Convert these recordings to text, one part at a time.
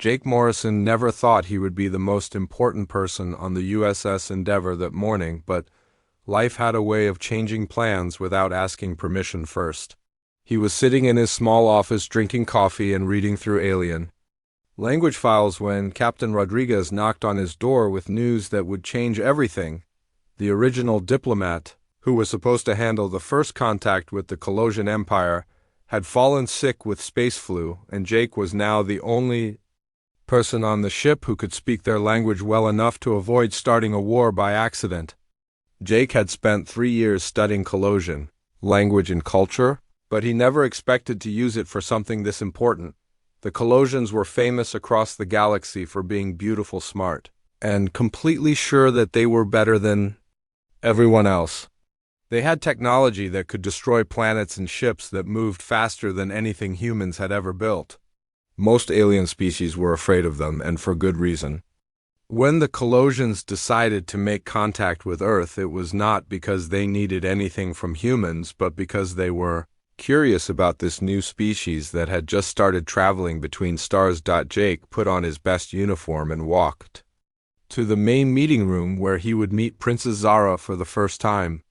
Jake Morrison never thought he would be the most important person on the USS Endeavour that morning, but life had a way of changing plans without asking permission first. He was sitting in his small office drinking coffee and reading through Alien language files when Captain Rodriguez knocked on his door with news that would change everything. The original diplomat, who was supposed to handle the first contact with the Colossian Empire, had fallen sick with space flu, and Jake was now the only person on the ship who could speak their language well enough to avoid starting a war by accident. Jake had spent 3 years studying Colossian language and culture, but he never expected to use it for something this important. The Colossians were famous across the galaxy for being beautiful, smart, and completely sure that they were better than everyone else. They had technology that could destroy planets and ships that moved faster than anything humans had ever built. Most alien species were afraid of them, and for good reason. When the Colossians decided to make contact with Earth, it was not because they needed anything from humans, but because they were curious about this new species that had just started traveling between stars. Jake put on his best uniform and walked to the main meeting room where he would meet Princess Zara for the first time.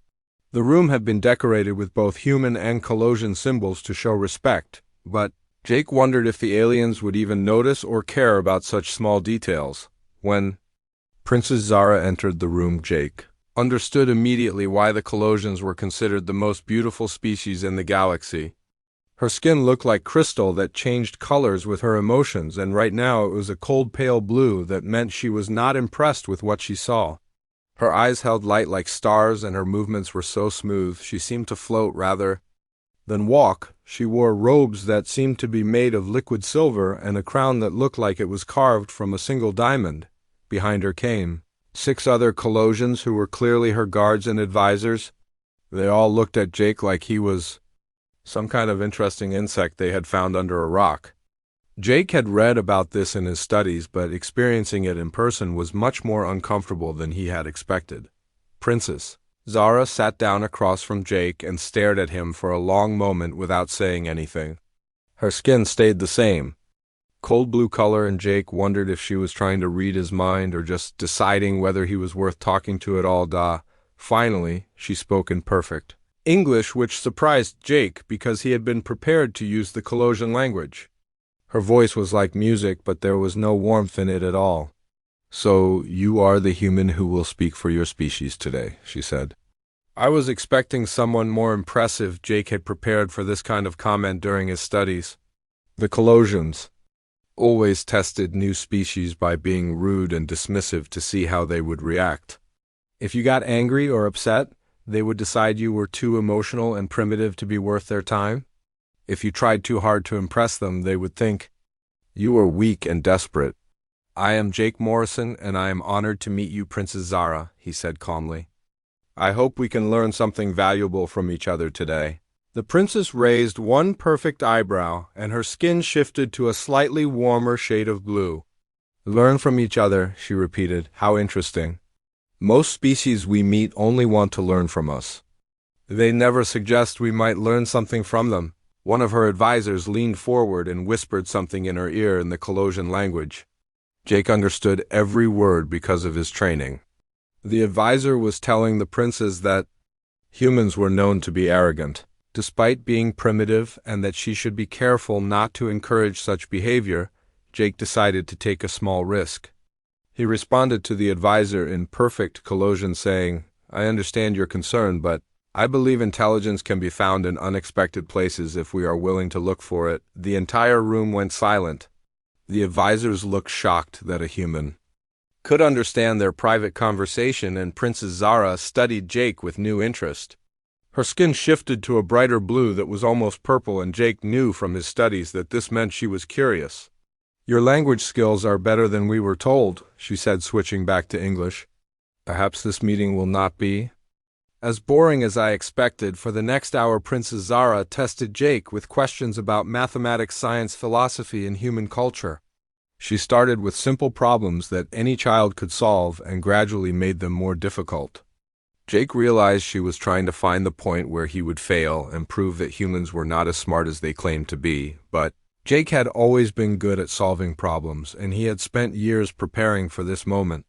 The room had been decorated with both human and Colossian symbols to show respect, but Jake wondered if the aliens would even notice or care about such small details. When Princess Zara entered the room, Jake understood immediately why the Colossians were considered the most beautiful species in the galaxy. Her skin looked like crystal that changed colors with her emotions, and right now it was a cold pale blue that meant she was not impressed with what she saw. Her eyes held light like stars, and her movements were so smooth she seemed to float rather than walk. She wore robes that seemed to be made of liquid silver and a crown that looked like it was carved from a single diamond. Behind her came 6 other Colossians who were clearly her guards and advisors. They all looked at Jake like he was some kind of interesting insect they had found under a rock. Jake had read about this in his studies, but experiencing it in person was much more uncomfortable than he had expected. Princess Zara sat down across from Jake and stared at him for a long moment without saying anything. Her skin stayed the same, cold blue color, and Jake wondered if she was trying to read his mind or just deciding whether he was worth talking to at all. Finally, she spoke in perfect English, which surprised Jake because he had been prepared to use the Colossian language. Her voice was like music, but there was no warmth in it at all. "So, you are the human who will speak for your species today," she said. I was expecting someone more impressive. Jake had prepared for this kind of comment during his studies. The Colossians always tested new species by being rude and dismissive to see how they would react. If you got angry or upset, they would decide you were too emotional and primitive to be worth their time. If you tried too hard to impress them, they would think you were weak and desperate. "I am Jake Morrison, and I am honored to meet you, Princess Zara," he said calmly. "I hope we can learn something valuable from each other today." The princess raised one perfect eyebrow, and her skin shifted to a slightly warmer shade of blue. "Learn from each other," she repeated. "How interesting. Most species we meet only want to learn from us. They never suggest we might learn something from them." One of her advisors leaned forward and whispered something in her ear in the Colossian language. Jake understood every word because of his training. The advisor was telling the princess that humans were known to be arrogant, despite being primitive, and that she should be careful not to encourage such behavior. Jake decided to take a small risk. He responded to the advisor in perfect Colossian, saying, "I understand your concern, but I believe intelligence can be found in unexpected places if we are willing to look for it." The entire room went silent. The advisors looked shocked that a human could understand their private conversation, and Princess Zara studied Jake with new interest. Her skin shifted to a brighter blue that was almost purple, and Jake knew from his studies that this meant she was curious. "Your language skills are better than we were told," she said, switching back to English. "Perhaps this meeting will not be as boring as I expected." For the next hour, Princess Zara tested Jake with questions about mathematics, science, philosophy, and human culture. She started with simple problems that any child could solve and gradually made them more difficult. Jake realized she was trying to find the point where he would fail and prove that humans were not as smart as they claimed to be, but Jake had always been good at solving problems, and he had spent years preparing for this moment.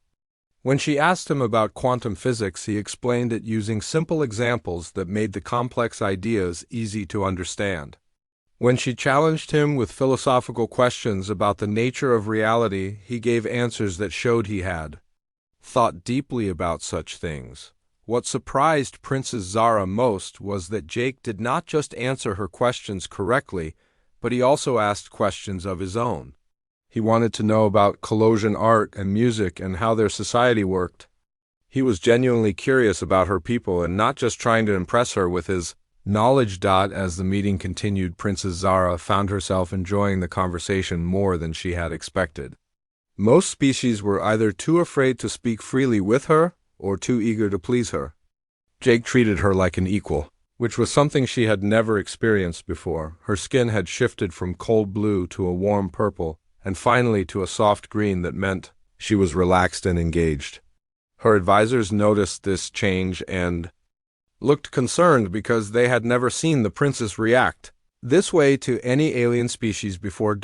When she asked him about quantum physics, he explained it using simple examples that made the complex ideas easy to understand. When she challenged him with philosophical questions about the nature of reality, he gave answers that showed he had thought deeply about such things. What surprised Princess Zara most was that Jake did not just answer her questions correctly, but he also asked questions of his own. He wanted to know about Colossian art and music and how their society worked. He was genuinely curious about her people and not just trying to impress her with his knowledge. As the meeting continued, Princess Zara found herself enjoying the conversation more than she had expected. Most species were either too afraid to speak freely with her or too eager to please her. Jake treated her like an equal, which was something she had never experienced before. Her skin had shifted from cold blue to a warm purple, and finally to a soft green that meant she was relaxed and engaged. Her advisors noticed this change and looked concerned because they had never seen the princess react this way to any alien species before.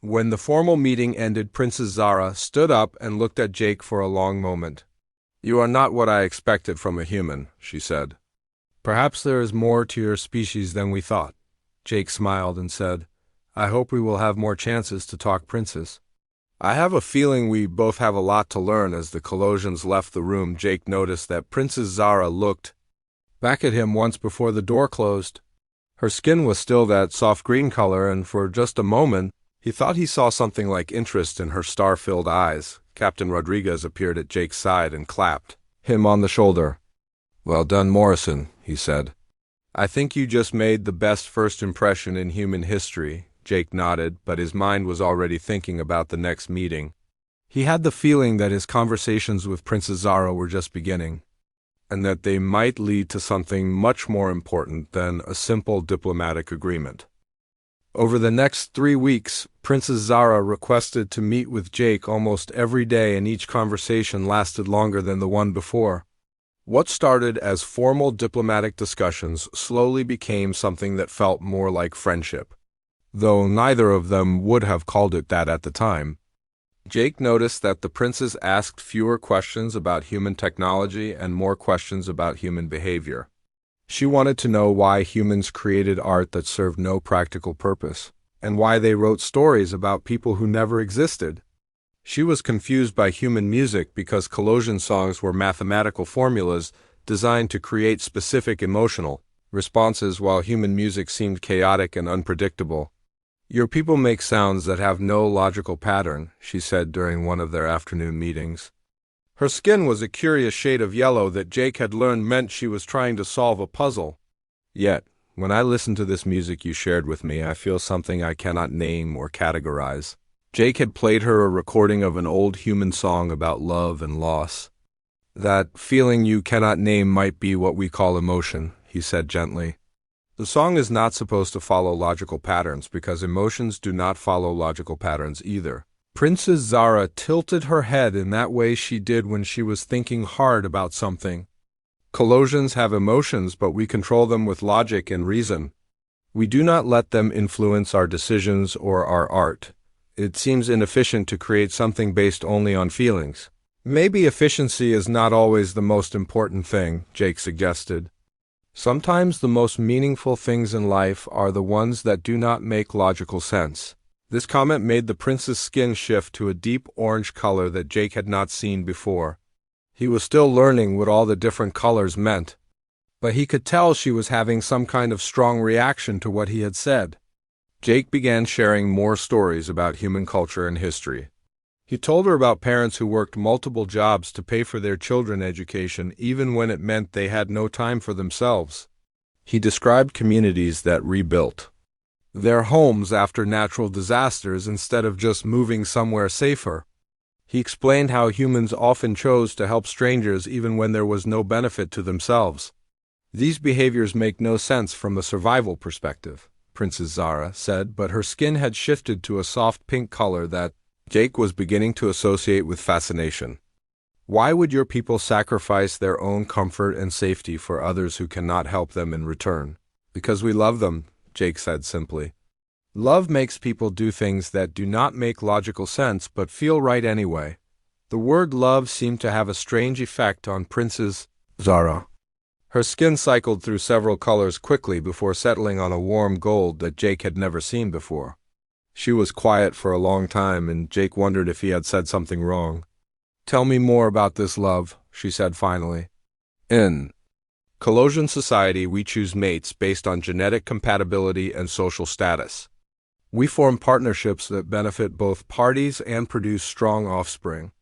When the formal meeting ended, Princess Zara stood up and looked at Jake for a long moment. "You are not what I expected from a human," she said. "Perhaps there is more to your species than we thought." Jake smiled and said, "I hope we will have more chances to talk, Princess." "I have a feeling we both have a lot to learn." As the Colossians left the room, Jake noticed that Princess Zara looked back at him once before the door closed. Her skin was still that soft green color, and for just a moment, he thought he saw something like interest in her star-filled eyes. Captain Rodriguez appeared at Jake's side and clapped him on the shoulder. "Well done, Morrison," he said. "I think you just made the best first impression in human history." Jake nodded, but his mind was already thinking about the next meeting. He had the feeling that his conversations with Princess Zara were just beginning, and that they might lead to something much more important than a simple diplomatic agreement. Over the next 3 weeks, Princess Zara requested to meet with Jake almost every day, and each conversation lasted longer than the one before. What started as formal diplomatic discussions slowly became something that felt more like friendship, though neither of them would have called it that at the time. Jake noticed that the princess asked fewer questions about human technology and more questions about human behavior. She wanted to know why humans created art that served no practical purpose, and why they wrote stories about people who never existed. She was confused by human music because Colossian songs were mathematical formulas designed to create specific emotional responses, while human music seemed chaotic and unpredictable. "Your people make sounds that have no logical pattern," she said during one of their afternoon meetings. Her skin was a curious shade of yellow that Jake had learned meant she was trying to solve a puzzle. "Yet, when I listen to this music you shared with me, I feel something I cannot name or categorize." Jake had played her a recording of an old human song about love and loss. "That feeling you cannot name might be what we call emotion," he said gently. "The song is not supposed to follow logical patterns because emotions do not follow logical patterns either." Princess Zara tilted her head in that way she did when she was thinking hard about something. "Colossians have emotions, but we control them with logic and reason. We do not let them influence our decisions or our art. It seems inefficient to create something based only on feelings." "Maybe efficiency is not always the most important thing," Jake suggested. "Sometimes the most meaningful things in life are the ones that do not make logical sense." This comment made the prince's skin shift to a deep orange color that Jake had not seen before. He was still learning what all the different colors meant, but he could tell she was having some kind of strong reaction to what he had said. Jake began sharing more stories about human culture and history. He told her about parents who worked multiple jobs to pay for their children's education, even when it meant they had no time for themselves. He described communities that rebuilt their homes after natural disasters instead of just moving somewhere safer. He explained how humans often chose to help strangers even when there was no benefit to themselves. "These behaviors make no sense from a survival perspective," Princess Zara said, but her skin had shifted to a soft pink color that Jake was beginning to associate with fascination. "Why would your people sacrifice their own comfort and safety for others who cannot help them in return?" "Because we love them," Jake said simply. Love makes people do things that do not make logical sense but feel right anyway. The word love seemed to have a strange effect on Princess Zara. Her skin cycled through several colors quickly before settling on a warm gold that Jake had never seen before. She was quiet for a long time, and Jake wondered if he had said something wrong. "Tell me more about this love," she said finally. "In Colossian society, we choose mates based on genetic compatibility and social status. We form partnerships that benefit both parties and produce strong offspring.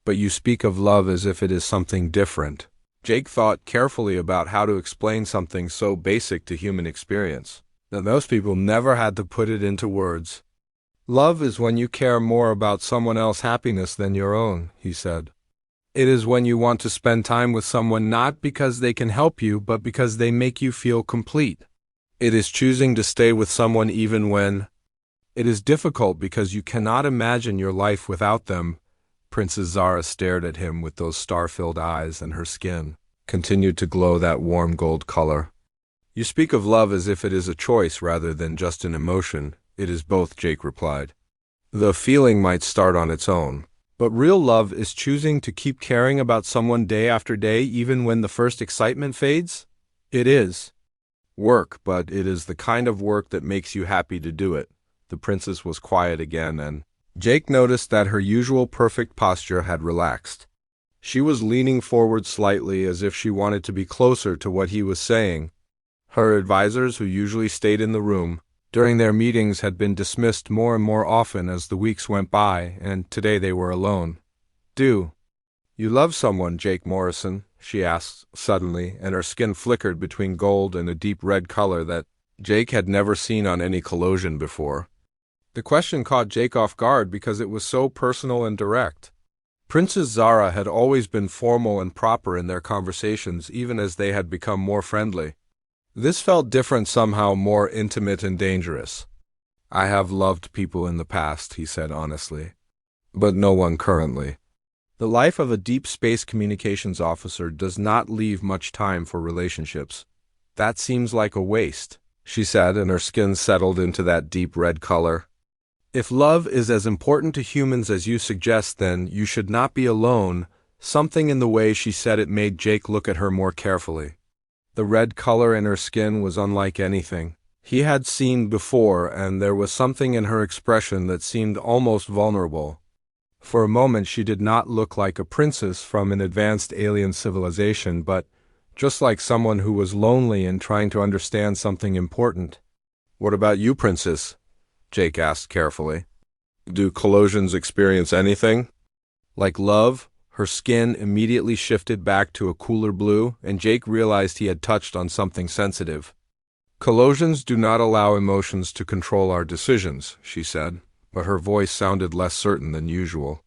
But you speak of love as if it is something different." Jake thought carefully about how to explain something so basic to human experience that most people never had to put it into words. "Love is when you care more about someone else's happiness than your own," he said. "It is when you want to spend time with someone not because they can help you, but because they make you feel complete. It is choosing to stay with someone even when it is difficult because you cannot imagine your life without them." Princess Zara stared at him with those star-filled eyes, and her skin continued to glow that warm gold color. "You speak of love as if it is a choice rather than just an emotion." "It is both," Jake replied. "The feeling might start on its own, but real love is choosing to keep caring about someone day after day even when the first excitement fades. It is work, but it is the kind of work that makes you happy to do it." The princess was quiet again, and Jake noticed that her usual perfect posture had relaxed. She was leaning forward slightly as if she wanted to be closer to what he was saying. Her advisors, who usually stayed in the room during their meetings, had been dismissed more and more often as the weeks went by, and today they were alone. "Do you love someone, Jake Morrison?" she asked suddenly, and her skin flickered between gold and a deep red color that Jake had never seen on any Colossian before. The question caught Jake off guard because it was so personal and direct. Princess Zara had always been formal and proper in their conversations, even as they had become more friendly. This felt different, somehow more intimate and dangerous. "I have loved people in the past," he said honestly, "but no one currently." The life of a deep space communications officer does not leave much time for relationships. "That seems like a waste," she said, and her skin settled into that deep red color. "If love is as important to humans as you suggest, then you should not be alone." Something in the way she said it made Jake look at her more carefully. The red color in her skin was unlike anything he had seen before, and there was something in her expression that seemed almost vulnerable. For a moment she did not look like a princess from an advanced alien civilization, but just like someone who was lonely and trying to understand something important. "What about you, princess?" Jake asked carefully. "Do Colossians experience anything like love?" Her skin immediately shifted back to a cooler blue, and Jake realized he had touched on something sensitive. "Colossians do not allow emotions to control our decisions," she said, but her voice sounded less certain than usual.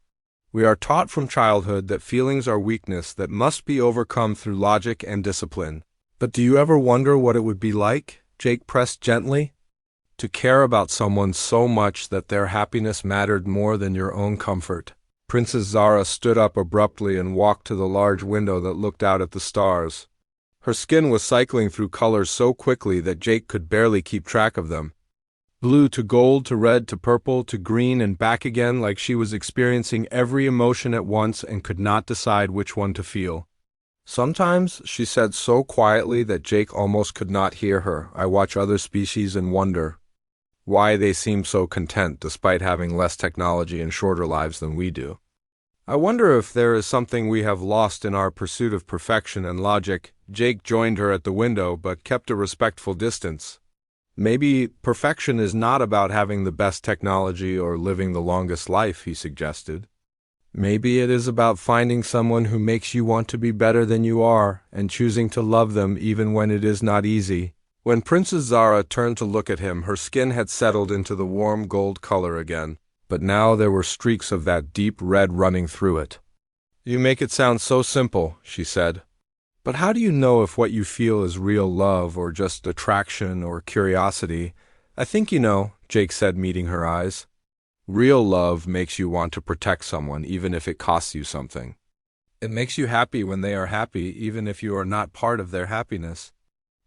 "We are taught from childhood that feelings are weakness that must be overcome through logic and discipline." "But do you ever wonder what it would be like," Jake pressed gently, "to care about someone so much that their happiness mattered more than your own comfort?" Princess Zara stood up abruptly and walked to the large window that looked out at the stars. Her skin was cycling through colors so quickly that Jake could barely keep track of them. Blue to gold to red to purple to green and back again, like she was experiencing every emotion at once and could not decide which one to feel. "Sometimes," she said so quietly that Jake almost could not hear her, "I watch other species and wonder why they seem so content despite having less technology and shorter lives than we do. I wonder if there is something we have lost in our pursuit of perfection and logic." Jake joined her at the window but kept a respectful distance. "Maybe perfection is not about having the best technology or living the longest life," he suggested. "Maybe it is about finding someone who makes you want to be better than you are and choosing to love them even when it is not easy." When Princess Zara turned to look at him, her skin had settled into the warm gold color again, but now there were streaks of that deep red running through it. "You make it sound so simple," she said. "But how do you know if what you feel is real love or just attraction or curiosity?" "I think you know," Jake said, meeting her eyes. "Real love makes you want to protect someone even if it costs you something. It makes you happy when they are happy even if you are not part of their happiness."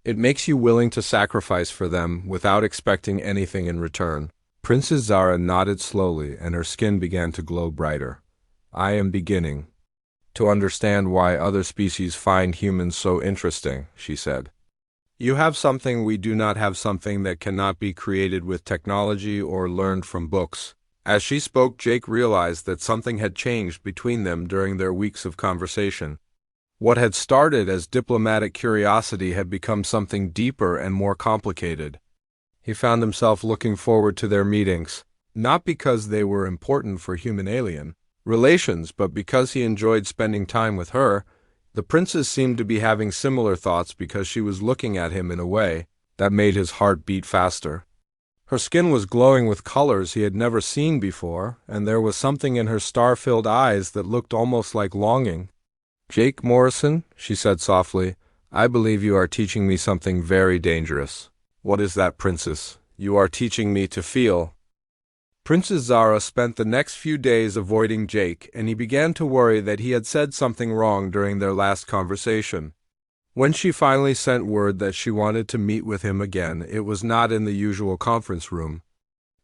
It makes you willing to sacrifice for them without expecting anything in return. Princess Zara nodded slowly, and her skin began to glow brighter. I am beginning to understand why other species find humans so interesting, she said. You have something we do not have, something that cannot be created with technology or learned from books. As she spoke, Jake realized that something had changed between them during their weeks of conversation. What had started as diplomatic curiosity had become something deeper and more complicated. He found himself looking forward to their meetings, not because they were important for human-alien relations, but because he enjoyed spending time with her. The princess seemed to be having similar thoughts because she was looking at him in a way that made his heart beat faster. Her skin was glowing with colors he had never seen before, and there was something in her star-filled eyes that looked almost like longing. Jake Morrison, she said softly, I believe you are teaching me something very dangerous. What is that, princess? You are teaching me to feel. Princess Zara spent the next few days avoiding Jake, and he began to worry that he had said something wrong during their last conversation. When she finally sent word that she wanted to meet with him again, it was not in the usual conference room,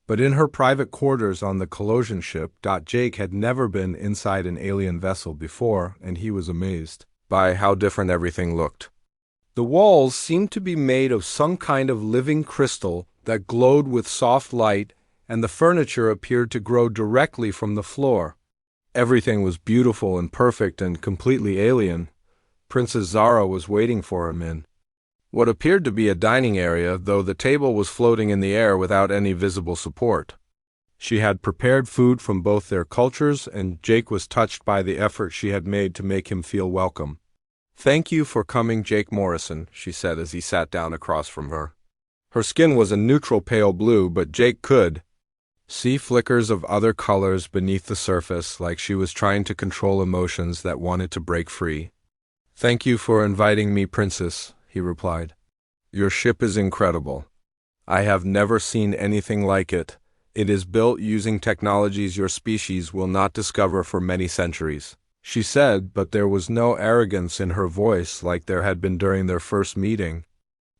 but in her private quarters on the collision ship. Jake had never been inside an alien vessel before, and he was amazed by how different everything looked. The walls seemed to be made of some kind of living crystal that glowed with soft light, and the furniture appeared to grow directly from the floor. Everything was beautiful and perfect and completely alien. Princess Zara was waiting for him in what appeared to be a dining area, though the table was floating in the air without any visible support. She had prepared food from both their cultures, and Jake was touched by the effort she had made to make him feel welcome. Thank you for coming, Jake Morrison, she said as he sat down across from her. Her skin was a neutral pale blue, but Jake could see flickers of other colors beneath the surface, like she was trying to control emotions that wanted to break free. Thank you for inviting me, princess, he replied. Your ship is incredible. I have never seen anything like it. It is built using technologies your species will not discover for many centuries, she said, but there was no arrogance in her voice like there had been during their first meeting.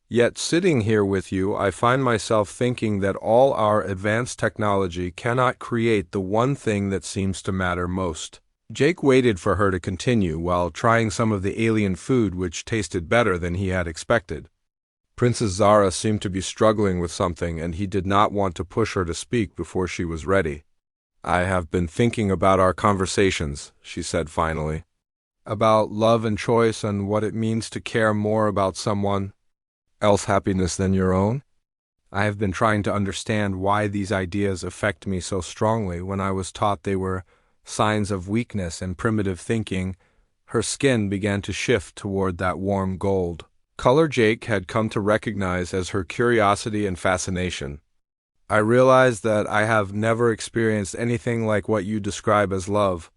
Yet sitting here with you, I find myself thinking that all our advanced technology cannot create the one thing that seems to matter most. Jake waited for her to continue while trying some of the alien food, which tasted better than he had expected. Princess Zara seemed to be struggling with something, and he did not want to push her to speak before she was ready. I have been thinking about our conversations, she said finally. About love and choice and what it means to care more about someone else's happiness than your own. I have been trying to understand why these ideas affect me so strongly when I was taught they were signs of weakness and primitive thinking. Her skin began to shift toward that warm gold color Jake had come to recognize as her curiosity and fascination. I realized that I have never experienced anything like what you describe as love.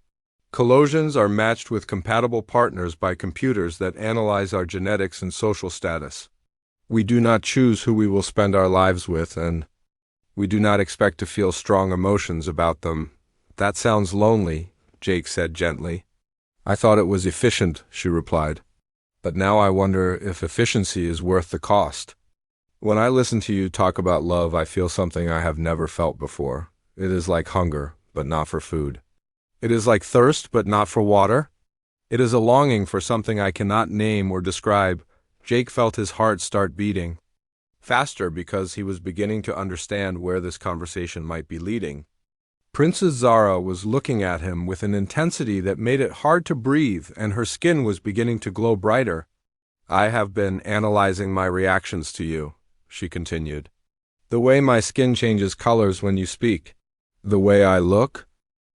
Collisions are matched with compatible partners by computers that analyze our genetics and social status. We do not choose who we will spend our lives with, and we do not expect to feel strong emotions about them. That sounds lonely, Jake said gently. I thought it was efficient, she replied. But now I wonder if efficiency is worth the cost. When I listen to you talk about love, I feel something I have never felt before. It is like hunger, but not for food. It is like thirst, but not for water. It is a longing for something I cannot name or describe. Jake felt his heart start beating faster because he was beginning to understand where this conversation might be leading. Princess Zara was looking at him with an intensity that made it hard to breathe, and her skin was beginning to glow brighter. I have been analyzing my reactions to you, she continued. The way my skin changes colors when you speak. The way I look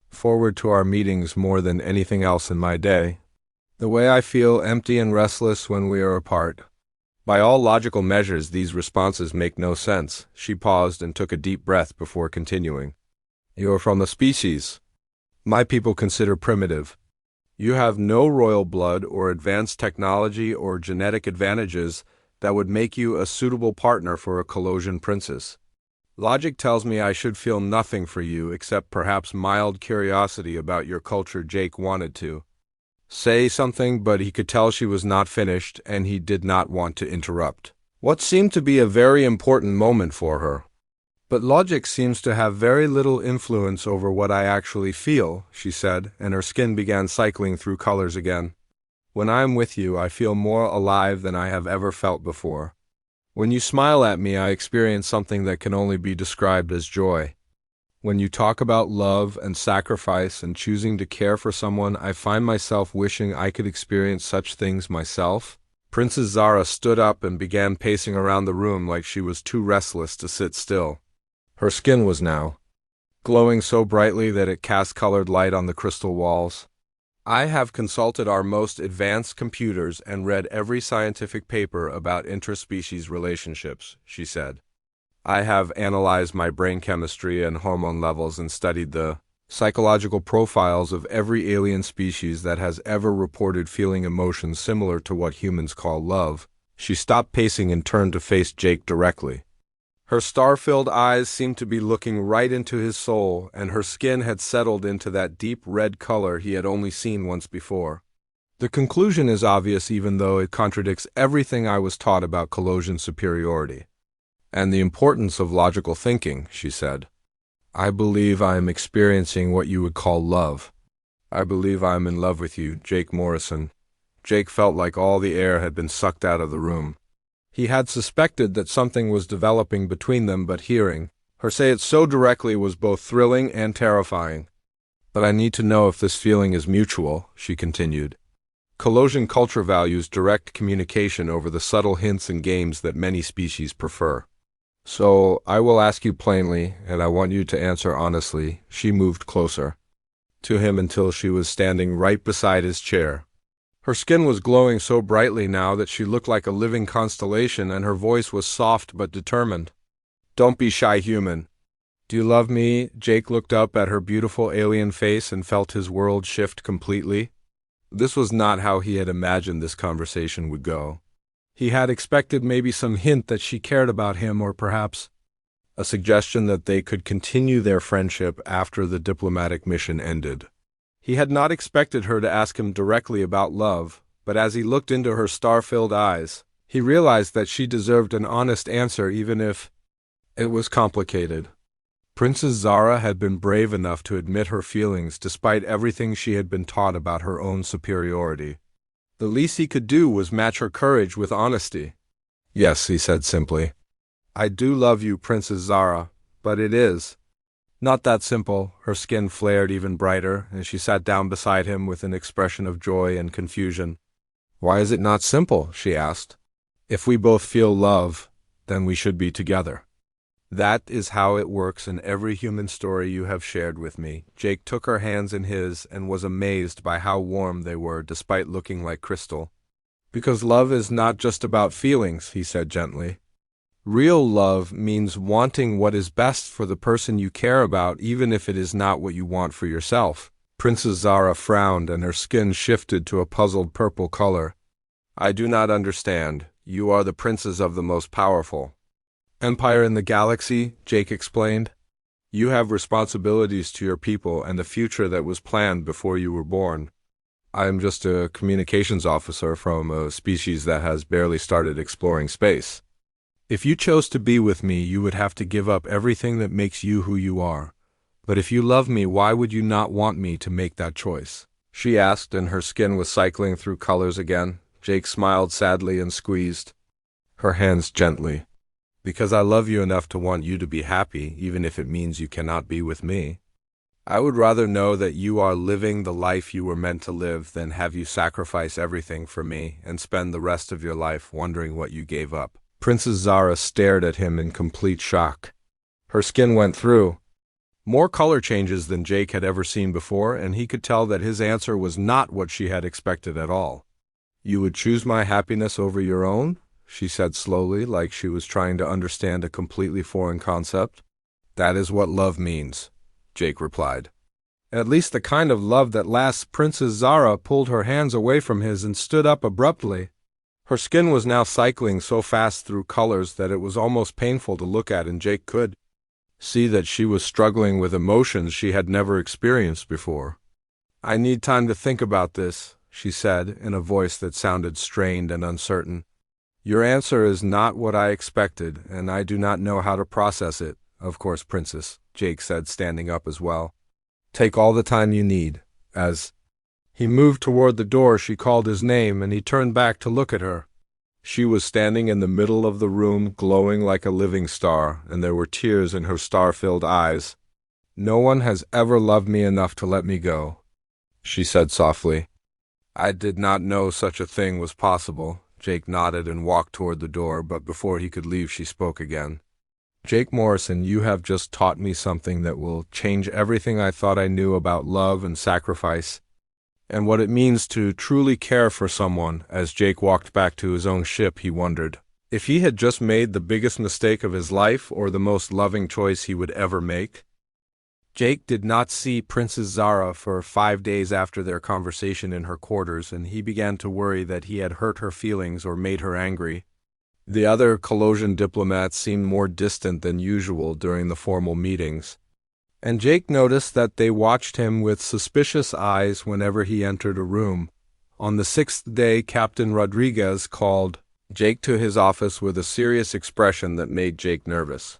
forward to our meetings more than anything else in my day. The way I feel empty and restless when we are apart. By all logical measures, these responses make no sense. She paused and took a deep breath before continuing. You are from the species my people consider primitive. You have no royal blood or advanced technology or genetic advantages that would make you a suitable partner for a Colosian princess. Logic tells me I should feel nothing for you except perhaps mild curiosity about your culture. Jake wanted to say something, but he could tell she was not finished, and he did not want to interrupt. What seemed to be a very important moment for her. But logic seems to have very little influence over what I actually feel, she said, and her skin began cycling through colors again. When I am with you, I feel more alive than I have ever felt before. When you smile at me, I experience something that can only be described as joy. When you talk about love and sacrifice and choosing to care for someone, I find myself wishing I could experience such things myself. Princess Zara stood up and began pacing around the room like she was too restless to sit still. Her skin was now glowing so brightly that it cast colored light on the crystal walls. I have consulted our most advanced computers and read every scientific paper about interspecies relationships, she said. I have analyzed my brain chemistry and hormone levels and studied the psychological profiles of every alien species that has ever reported feeling emotions similar to what humans call love. She stopped pacing and turned to face Jake directly. Her star-filled eyes seemed to be looking right into his soul, and her skin had settled into that deep red color he had only seen once before. The conclusion is obvious even though it contradicts everything I was taught about Colossian superiority and the importance of logical thinking, she said. I believe I am experiencing what you would call love. I believe I am in love with you, Jake Morrison. Jake felt like all the air had been sucked out of the room. He had suspected that something was developing between them, but hearing her say it so directly was both thrilling and terrifying. But I need to know if this feeling is mutual, she continued. Colossian culture values direct communication over the subtle hints and games that many species prefer. So, I will ask you plainly, and I want you to answer honestly. She moved closer to him until she was standing right beside his chair. Her skin was glowing so brightly now that she looked like a living constellation, and her voice was soft but determined. Don't be shy, human. Do you love me? Jake looked up at her beautiful alien face and felt his world shift completely. This was not how he had imagined this conversation would go. He had expected maybe some hint that she cared about him, or perhaps a suggestion that they could continue their friendship after the diplomatic mission ended. He had not expected her to ask him directly about love, but as he looked into her star-filled eyes, he realized that she deserved an honest answer even if it was complicated. Princess Zara had been brave enough to admit her feelings despite everything she had been taught about her own superiority. The least he could do was match her courage with honesty. Yes, he said simply. I do love you, Princess Zara, but it is not that simple. Her skin flared even brighter, and she sat down beside him with an expression of joy and confusion. Why is it not simple? She asked. If we both feel love, then we should be together. That is how it works in every human story you have shared with me. Jake took her hands in his and was amazed by how warm they were despite looking like crystal. Because love is not just about feelings, he said gently. Real love means wanting what is best for the person you care about, even if it is not what you want for yourself. Princess Zara frowned and her skin shifted to a puzzled purple color. I do not understand. You are the princess of the most powerful empire in the galaxy, Jake explained. You have responsibilities to your people and a future that was planned before you were born. I am just a communications officer from a species that has barely started exploring space. If you chose to be with me, you would have to give up everything that makes you who you are. But if you love me, why would you not want me to make that choice? She asked, and her skin was cycling through colors again. Jake smiled sadly and squeezed her hands gently. Because I love you enough to want you to be happy, even if it means you cannot be with me. I would rather know that you are living the life you were meant to live than have you sacrifice everything for me and spend the rest of your life wondering what you gave up. Princess Zara stared at him in complete shock. Her skin went through more color changes than Jake had ever seen before, and he could tell that his answer was not what she had expected at all. You would choose my happiness over your own? She said slowly, like she was trying to understand a completely foreign concept. That is what love means, Jake replied. At least the kind of love that lasts. Princess Zara pulled her hands away from his and stood up abruptly. Her skin was now cycling so fast through colors that it was almost painful to look at, and Jake could see that she was struggling with emotions she had never experienced before. I need time to think about this, she said in a voice that sounded strained and uncertain. Your answer is not what I expected, and I do not know how to process it, of course, Princess, Jake said, standing up as well. Take all the time you need. As he moved toward the door, she called his name, and he turned back to look at her. She was standing in the middle of the room, glowing like a living star, and there were tears in her star-filled eyes. No one has ever loved me enough to let me go, she said softly. I did not know such a thing was possible. Jake nodded and walked toward the door, but before he could leave, she spoke again. Jake Morrison, you have just taught me something that will change everything I thought I knew about love and sacrifice, and what it means to truly care for someone. As Jake walked back to his own ship, he wondered if he had just made the biggest mistake of his life or the most loving choice he would ever make. Jake did not see Princess Zara for 5 days after their conversation in her quarters, and he began to worry that he had hurt her feelings or made her angry. The other Colossian diplomats seemed more distant than usual during the formal meetings, and Jake noticed that they watched him with suspicious eyes whenever he entered a room. On the 6th day, Captain Rodriguez called Jake to his office with a serious expression that made Jake nervous.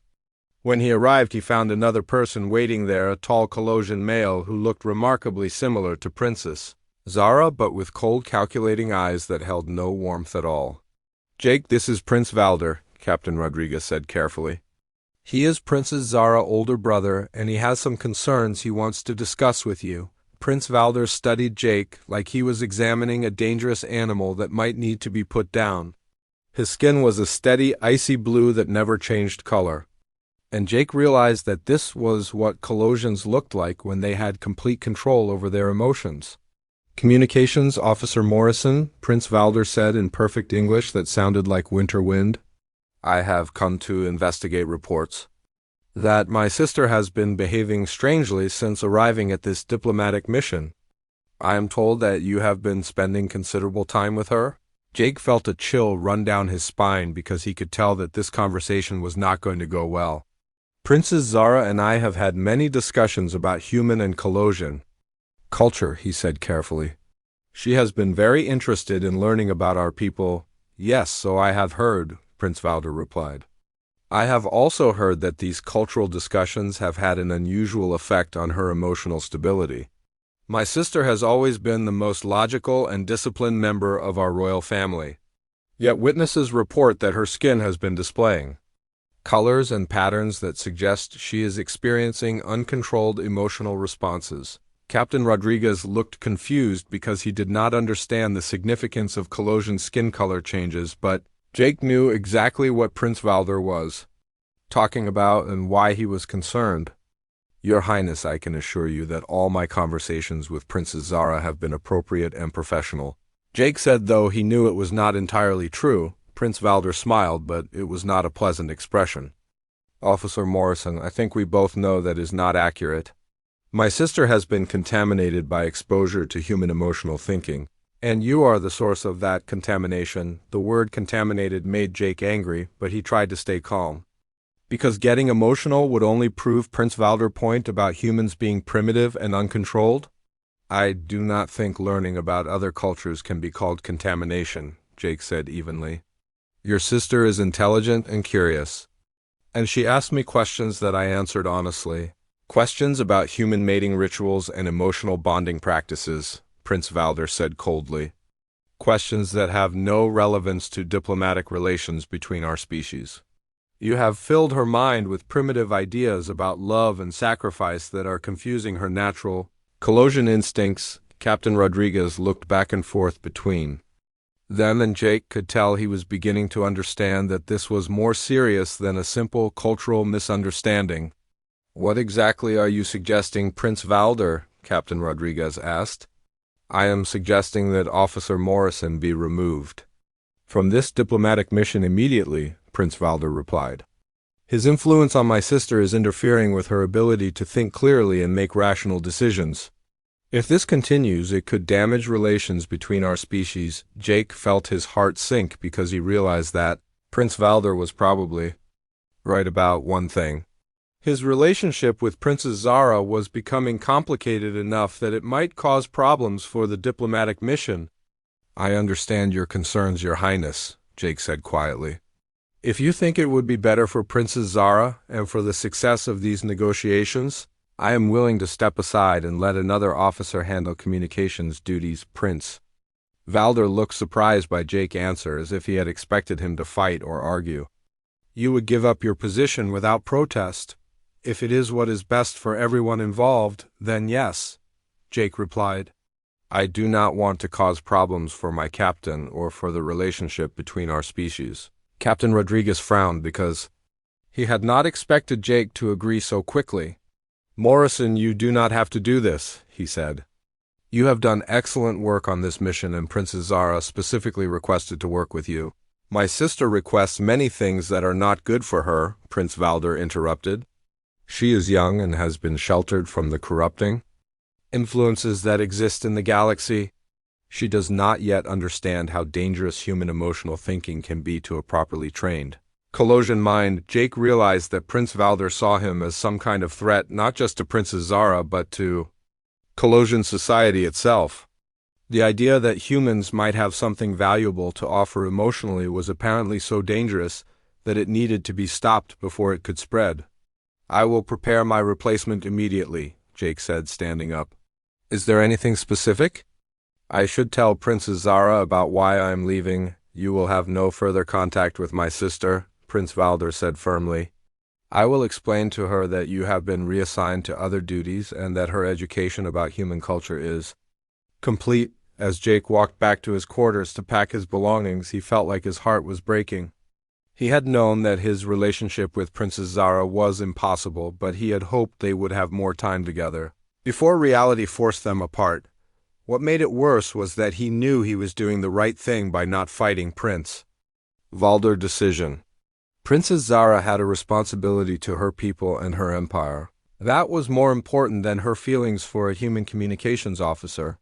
When he arrived, he found another person waiting there, a tall Colossian male who looked remarkably similar to Princess Zara, but with cold, calculating eyes that held no warmth at all. Jake, this is Prince Valder, Captain Rodriguez said carefully. He is Princess Zara's older brother, and he has some concerns he wants to discuss with you. Prince Valder studied Jake like he was examining a dangerous animal that might need to be put down. His skin was a steady, icy blue that never changed color, and Jake realized that this was what Colossians looked like when they had complete control over their emotions. Communications Officer Morrison, Prince Valder said in perfect English that sounded like winter wind. I have come to investigate reports that my sister has been behaving strangely since arriving at this diplomatic mission. I am told that you have been spending considerable time with her. Jake felt a chill run down his spine because he could tell that this conversation was not going to go well. Princess Zara and I have had many discussions about human and Colossian culture, he said carefully. She has been very interested in learning about our people. Yes, so I have heard, Prince Valder replied. I have also heard that these cultural discussions have had an unusual effect on her emotional stability. My sister has always been the most logical and disciplined member of our royal family. Yet witnesses report that her skin has been displaying colors and patterns that suggest she is experiencing uncontrolled emotional responses. Captain Rodriguez looked confused because he did not understand the significance of Colossian skin color changes, but Jake knew exactly what Prince Valder was talking about and why he was concerned. Your Highness, I can assure you that all my conversations with Princess Zara have been appropriate and professional. Jake said, though he knew it was not entirely true. Prince Valder smiled, but it was not a pleasant expression. Officer Morrison, I think we both know that is not accurate. My sister has been contaminated by exposure to human emotional thinking, and you are the source of that contamination. The word contaminated made Jake angry, but he tried to stay calm. Because getting emotional would only prove Prince Valder's point about humans being primitive and uncontrolled? I do not think learning about other cultures can be called contamination, Jake said evenly. Your sister is intelligent and curious, and she asked me questions that I answered honestly. Questions about human mating rituals and emotional bonding practices, Prince Valder said coldly. Questions that have no relevance to diplomatic relations between our species. You have filled her mind with primitive ideas about love and sacrifice that are confusing her natural Colossian instincts. Captain Rodriguez looked back and forth between them, and Jake could tell he was beginning to understand that this was more serious than a simple cultural misunderstanding. What exactly are you suggesting, Prince Valder? Captain Rodriguez asked. I am suggesting that Officer Morrison be removed from this diplomatic mission immediately, Prince Valder replied. His influence on my sister is interfering with her ability to think clearly and make rational decisions. If this continues, it could damage relations between our species. Jake felt his heart sink because he realized that Prince Valder was probably right about one thing. His relationship with Princess Zara was becoming complicated enough that it might cause problems for the diplomatic mission. I understand your concerns, Your Highness, Jake said quietly. If you think it would be better for Princess Zara and for the success of these negotiations, I am willing to step aside and let another officer handle communications duties, Prince. Valder looked surprised by Jake's answer, as if he had expected him to fight or argue. You would give up your position without protest. If it is what is best for everyone involved, then yes, Jake replied. I do not want to cause problems for my captain or for the relationship between our species. Captain Rodriguez frowned because he had not expected Jake to agree so quickly. Morrison, you do not have to do this, he said. You have done excellent work on this mission, and Princess Zara specifically requested to work with you. My sister requests many things that are not good for her, Prince Valder interrupted. She is young and has been sheltered from the corrupting influences that exist in the galaxy. She does not yet understand how dangerous human emotional thinking can be to a properly trained Colossian mind. Jake realized that Prince Valder saw him as some kind of threat, not just to Princess Zara, but to Colossian society itself. The idea that humans might have something valuable to offer emotionally was apparently so dangerous that it needed to be stopped before it could spread. I will prepare my replacement immediately, Jake said, standing up. Is there anything specific? I should tell Princess Zara about why I am leaving. You will have no further contact with my sister, Prince Valder said firmly. I will explain to her that you have been reassigned to other duties and that her education about human culture is complete. As Jake walked back to his quarters to pack his belongings, he felt like his heart was breaking. He had known that his relationship with Princess Zara was impossible, but he had hoped they would have more time together before reality forced them apart. What made it worse was that he knew he was doing the right thing by not fighting Prince Valder. Decision. Princess Zara had a responsibility to her people and her empire. That was more important than her feelings for a human communications officer.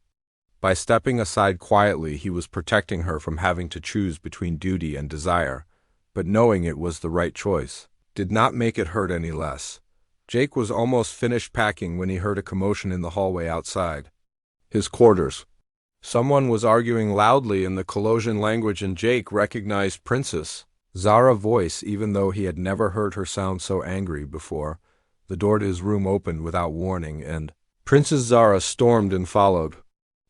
By stepping aside quietly, he was protecting her from having to choose between duty and desire, but knowing it was the right choice did not make it hurt any less. Jake was almost finished packing when he heard a commotion in the hallway outside his quarters. Someone was arguing loudly in the Colossian language, and Jake recognized Princess Zara's voice, even though he had never heard her sound so angry before. The door to his room opened without warning, and Princess Zara stormed and followed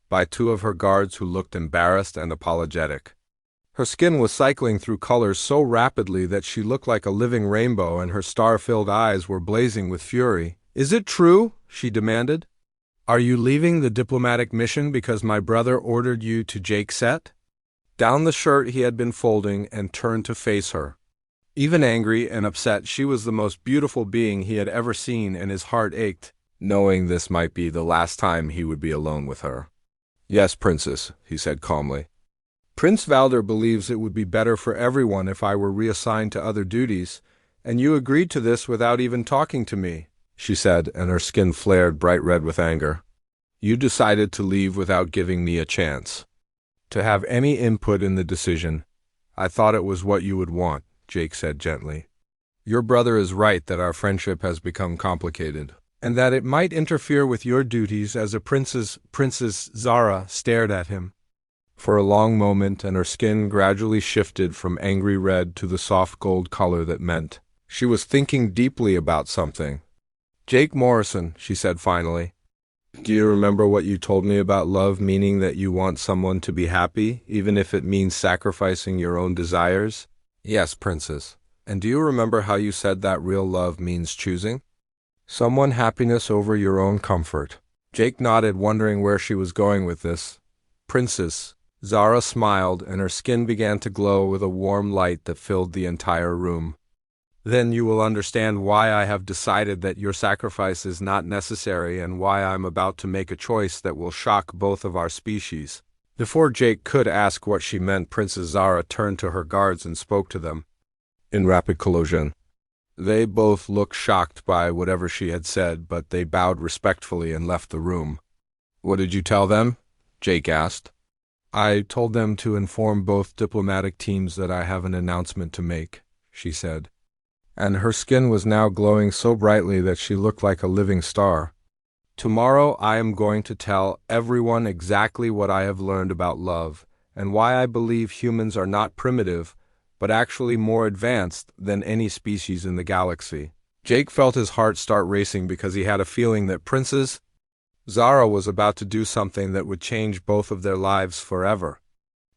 by two of her guards who looked embarrassed and apologetic. Her skin was cycling through colors so rapidly that she looked like a living rainbow, and her star-filled eyes were blazing with fury. Is it true? She demanded. Are you leaving the diplomatic mission because my brother ordered you to? Jake set down the shirt he had been folding and turned to face her. Even angry and upset, she was the most beautiful being he had ever seen, and his heart ached, knowing this might be the last time he would be alone with her. Yes, Princess, he said calmly. Prince Valder believes it would be better for everyone if I were reassigned to other duties, and you agreed to this without even talking to me, she said, and her skin flared bright red with anger. You decided to leave without giving me a chance to have any input in the decision. I thought it was what you would want, Jake said gently. Your brother is right that our friendship has become complicated, and that it might interfere with your duties as a princess. Princess Zara stared at him for a long moment, and her skin gradually shifted from angry red to the soft gold color that meant she was thinking deeply about something. Jake Morrison, she said finally, do you remember what you told me about love, meaning that you want someone to be happy, even if it means sacrificing your own desires? Yes, Princess. And do you remember how you said that real love means choosing someone happiness over your own comfort? Jake nodded, wondering where she was going with this. Princess Zara smiled, and her skin began to glow with a warm light that filled the entire room. Then you will understand why I have decided that your sacrifice is not necessary, and why I'm about to make a choice that will shock both of our species. Before Jake could ask what she meant, Princess Zara turned to her guards and spoke to them in rapid Colossian. They both looked shocked by whatever she had said, but they bowed respectfully and left the room. What did you tell them? Jake asked. I told them to inform both diplomatic teams that I have an announcement to make, she said. And her skin was now glowing so brightly that she looked like a living star. Tomorrow I am going to tell everyone exactly what I have learned about love, and why I believe humans are not primitive, but actually more advanced than any species in the galaxy. Jake felt his heart start racing because he had a feeling that Princess Zara was about to do something that would change both of their lives forever.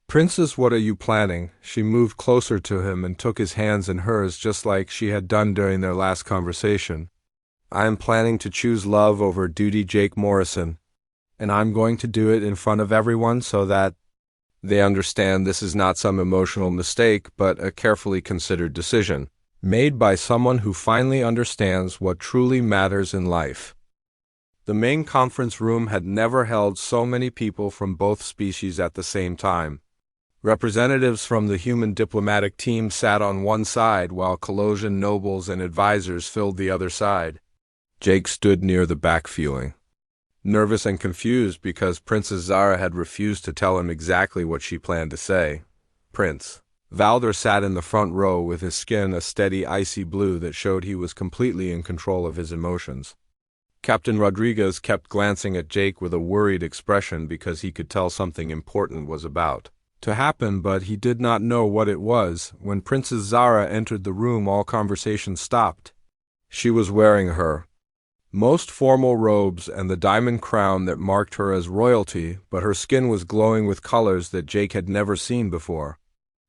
"Princess, what are you planning?" She moved closer to him and took his hands in hers just like she had done during their last conversation. "I am planning to choose love over duty, Jake Morrison, and I'm going to do it in front of everyone so that they understand this is not some emotional mistake but a carefully considered decision, made by someone who finally understands what truly matters in life." The main conference room had never held so many people from both species at the same time. Representatives from the human diplomatic team sat on one side while Colossian nobles and advisors filled the other side. Jake stood near the back feeling nervous and confused because Princess Zara had refused to tell him exactly what she planned to say. Prince Valder sat in the front row with his skin a steady icy blue that showed he was completely in control of his emotions. Captain Rodriguez kept glancing at Jake with a worried expression because he could tell something important was about to happen, but he did not know what it was. When Princess Zara entered the room, all conversation stopped. She was wearing her most formal robes and the diamond crown that marked her as royalty, but her skin was glowing with colors that Jake had never seen before.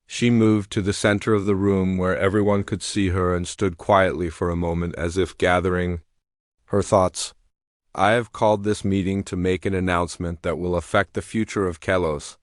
She moved to the center of the room where everyone could see her and stood quietly for a moment as if gathering her thoughts. "I have called this meeting to make an announcement that will affect the future of Kelos.